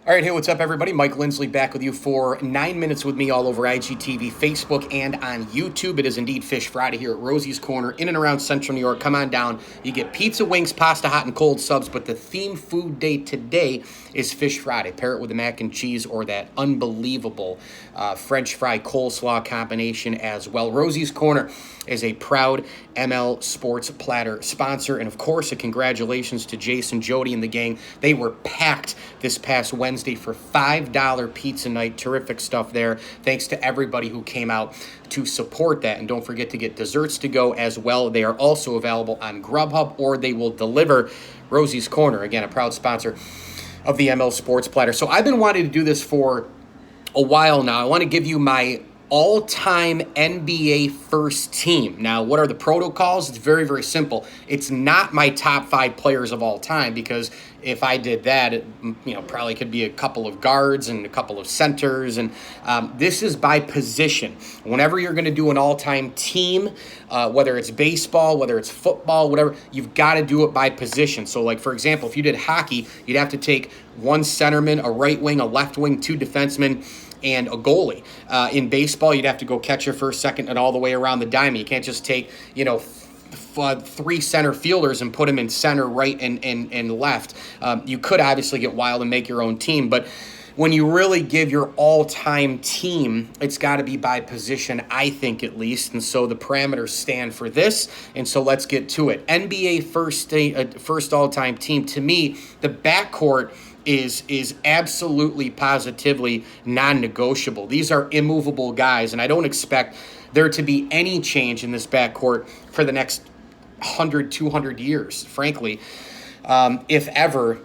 All right, hey, what's up, everybody? Mike Lindsley back with you for 9 minutes with me all over IGTV, Facebook, and on YouTube. It is indeed Fish Friday here at Rosie's Corner in and around Central New York. Come on down. You get pizza, wings, pasta, hot and cold subs, but the theme food day today is Fish Friday. Pair it with the mac and cheese or that unbelievable French fry coleslaw combination as well. Rosie's Corner is a proud ML Sports Platter sponsor, and of course, a congratulations to Jason, Jody, and the gang. They were packed this past Wednesday for $5 pizza night. Terrific stuff there. Thanks to everybody who came out to support that. And don't forget to get desserts to go as well. They are also available on Grubhub, or they will deliver. Rosie's Corner, again, a proud sponsor of the ML Sports Platter. So I've been wanting to do this for a while now. I want to give you my all-time NBA first team. Now, what are the protocols? It's very, very simple. It's not my top 5 players of all time, because if I did that, it probably could be a couple of guards and a couple of centers. And this is by position. Whenever you're going to do an all-time team, whether it's baseball, whether it's football, whatever, you've got to do it by position. So, like, for example, if you did hockey, you'd have to take one centerman, a right wing, a left wing, 2 defensemen, and a goalie. In baseball, you'd have to go catcher, first, second, and all the way around the diamond. You can't just take, 3 center fielders and put them in center, right, and left. You could obviously get wild and make your own team, but when you really give your all-time team, it's got to be by position, I think, at least. And so the parameters stand for this. And so let's get to it. NBA first all-time team. To me, the backcourt is absolutely, positively non-negotiable. These are immovable guys, and I don't expect there to be any change in this backcourt for the next 100, 200 years, frankly, if ever.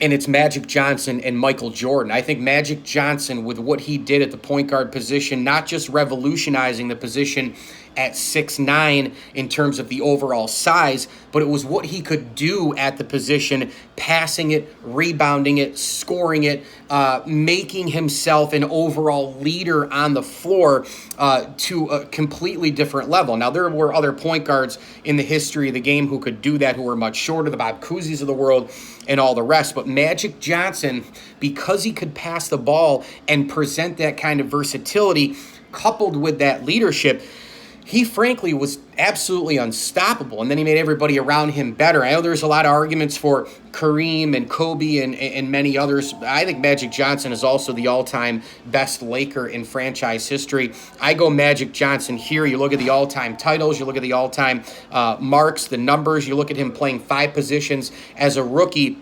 And it's Magic Johnson and Michael Jordan. I think Magic Johnson, with what he did at the point guard position, not just revolutionizing the position at 6'9" in terms of the overall size, but it was what he could do at the position, passing it, rebounding it, scoring it, making himself an overall leader on the floor to a completely different level. Now, there were other point guards in the history of the game who could do that, who were much shorter, the Bob Cousy's of the world and all the rest. But Magic Johnson, because he could pass the ball and present that kind of versatility, coupled with that leadership, he frankly was absolutely unstoppable, and then he made everybody around him better. I know there's a lot of arguments for Kareem and Kobe and many others. I think Magic Johnson is also the all-time best Laker in franchise history. I go Magic Johnson here. You look at the all-time titles, you look at the all-time marks, the numbers, you look at him playing 5 positions as a rookie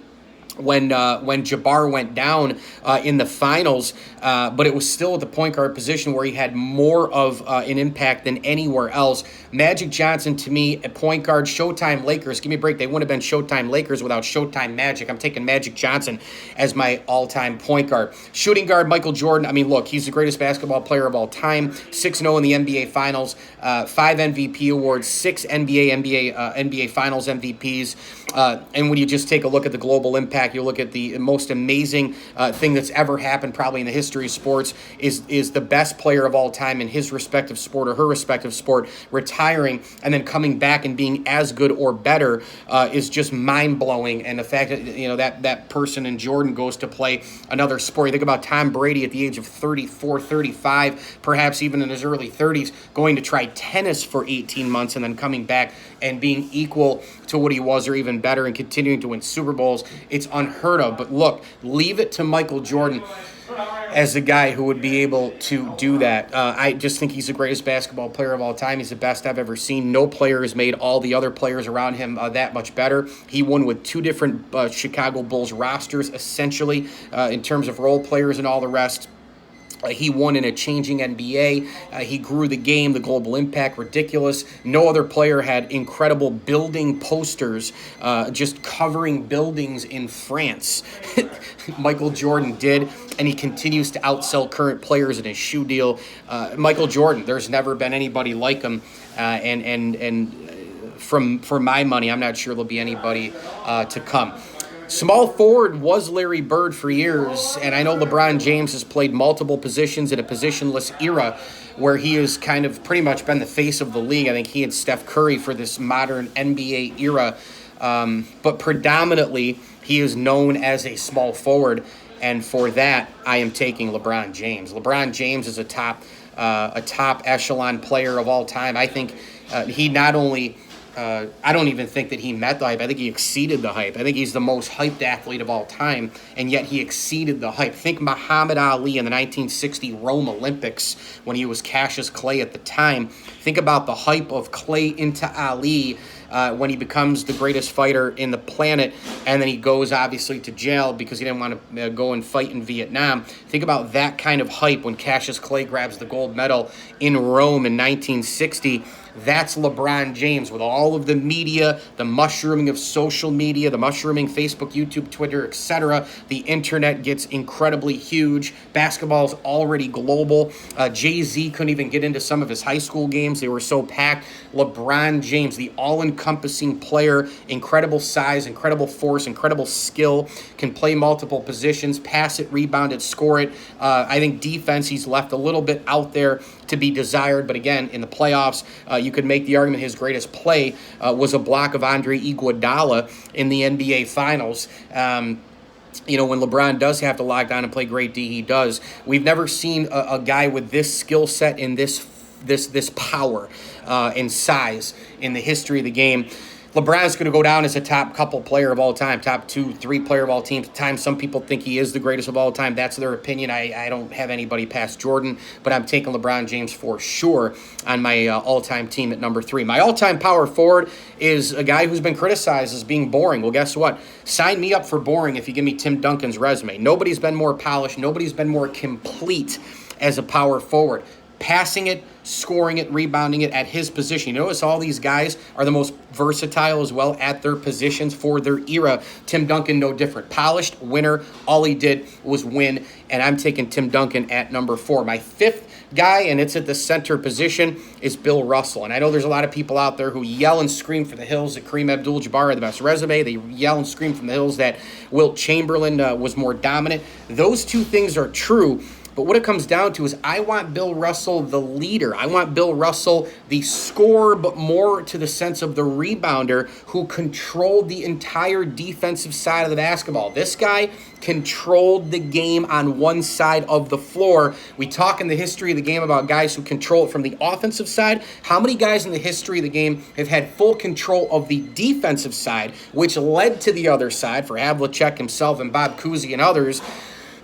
when Jabbar went down in the finals, but it was still at the point guard position where he had more of an impact than anywhere else. Magic Johnson, to me, a point guard, Showtime Lakers. Give me a break. They wouldn't have been Showtime Lakers without Showtime Magic. I'm taking Magic Johnson as my all-time point guard. Shooting guard, Michael Jordan. I mean, look, he's the greatest basketball player of all time. 6-0 in the NBA Finals, 5 MVP awards, 6 NBA Finals MVPs. And when you just take a look at the global impact, you look at the most amazing thing that's ever happened probably in the history of sports is the best player of all time in his respective sport or her respective sport retiring and then coming back and being as good or better is just mind-blowing. And the fact that that person in Jordan goes to play another sport. You think about Tom Brady at the age of 34, 35, perhaps even in his early 30s, going to try tennis for 18 months and then coming back and being equal to what he was or even better and continuing to win Super Bowls. It's unheard of. But look, leave it to Michael Jordan as the guy who would be able to do that. I just think he's the greatest basketball player of all time. He's the best I've ever seen. No player has made all the other players around him that much better. He won with 2 different Chicago Bulls rosters, essentially, in terms of role players and all the rest. He won in a changing NBA. He grew the game, the global impact, ridiculous. No other player had incredible building posters just covering buildings in France. Michael Jordan did, and he continues to outsell current players in his shoe deal. Michael Jordan, there's never been anybody like him, and for my money, I'm not sure there'll be anybody to come. Small forward was Larry Bird for years, and I know LeBron James has played multiple positions in a positionless era where he has kind of pretty much been the face of the league. I think he and Steph Curry for this modern NBA era, but predominantly he is known as a small forward. And for that, I am taking LeBron James. LeBron James is a top echelon player of all time. I think he not only I don't even think that he met the hype. I think he exceeded the hype. I think he's the most hyped athlete of all time, and yet he exceeded the hype. Think Muhammad Ali in the 1960 Rome Olympics when he was Cassius Clay at the time. Think about the hype of Clay into Ali when he becomes the greatest fighter in the planet, and then he goes obviously to jail because he didn't want to go and fight in Vietnam. Think about that kind of hype when Cassius Clay grabs the gold medal in Rome in 1960. That's LeBron James with all of the media, the mushrooming of social media, the mushrooming Facebook, YouTube, Twitter, etc. The internet gets incredibly huge. Basketball is already global. Jay-Z couldn't even get into some of his high school games. They were so packed. LeBron James, the all-encompassing player, incredible size, incredible force, incredible skill, can play multiple positions, pass it, rebound it, score it. I think defense, he's left a little bit out there to be desired. But again, in the playoffs, you could make the argument his greatest play was a block of Andre Iguodala in the NBA Finals. When LeBron does have to lock down and play great D, he does. We've never seen a guy with this skill set and this power and size in the history of the game. LeBron's going to go down as a top couple player of all time, top 2-3 player of all time. Some people think he is the greatest of all time. That's their opinion. I don't have anybody past Jordan, but I'm taking LeBron James for sure on my all-time team at number 3. My all-time power forward is a guy who's been criticized as being boring. Well, guess what? Sign me up for boring if you give me Tim Duncan's resume. Nobody's been more polished. Nobody's been more complete as a power forward. Passing it, scoring it, rebounding it at his position. You notice all these guys are the most versatile as well at their positions for their era. Tim Duncan, no different. Polished, winner. All he did was win, and I'm taking Tim Duncan at number 4. My 5th guy, and it's at the center position, is Bill Russell. And I know there's a lot of people out there who yell and scream from the hills that Kareem Abdul-Jabbar had the best resume. They yell and scream from the hills that Wilt Chamberlain was more dominant. Those two things are true. But what it comes down to is I want Bill Russell the leader. I want Bill Russell the scorer, but more to the sense of the rebounder who controlled the entire defensive side of the basketball. This guy controlled the game on one side of the floor. We talk in the history of the game about guys who control it from the offensive side. How many guys in the history of the game have had full control of the defensive side, which led to the other side for Havlicek himself and Bob Cousy and others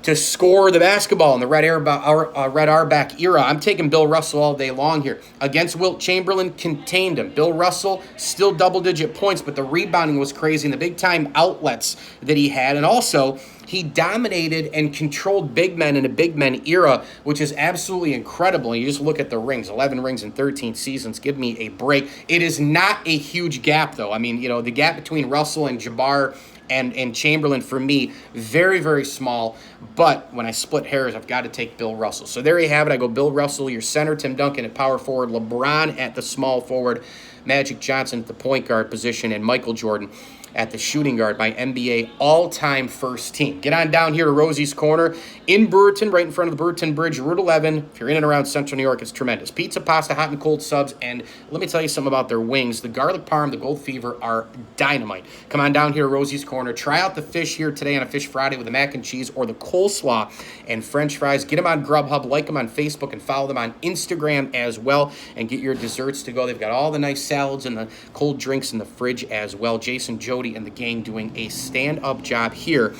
to score the basketball in the Red Auerbach era? I'm taking Bill Russell all day long here. Against Wilt Chamberlain, contained him. Bill Russell, still double-digit points, but the rebounding was crazy and the big-time outlets that he had. And also, he dominated and controlled big men in a big men era, which is absolutely incredible. You just look at the rings, 11 rings in 13 seasons. Give me a break. It is not a huge gap, though. I mean, the gap between Russell and Jabbar and Chamberlain, for me, very, very small. But when I split hairs, I've got to take Bill Russell. So there you have it. I go Bill Russell, your center, Tim Duncan at power forward, LeBron at the small forward, Magic Johnson at the point guard position, and Michael Jordan at the shooting guard, my NBA all-time first team. Get on down here to Rosie's Corner in Brewerton, right in front of the Brewerton Bridge, Route 11. If you're in and around Central New York, it's tremendous. Pizza, pasta, hot and cold subs, and let me tell you something about their wings. The garlic parm, the gold fever are dynamite. Come on down here to Rosie's Corner. Try out the fish here today on a Fish Friday with the mac and cheese or the coleslaw and french fries. Get them on Grubhub, like them on Facebook, and follow them on Instagram as well, and get your desserts to go. They've got all the nice salads and the cold drinks in the fridge as well. Jason, Jody, and the gang doing a stand-up job here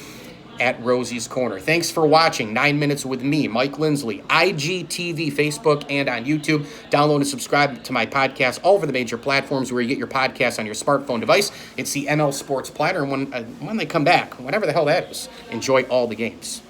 at Rosie's Corner. Thanks for watching 9 Minutes with me, Mike Lindsley, IGTV, Facebook, and on YouTube. Download and subscribe to my podcast all over the major platforms where you get your podcasts on your smartphone device. It's the ML Sports Platter, and when they come back, whenever the hell that is, enjoy all the games.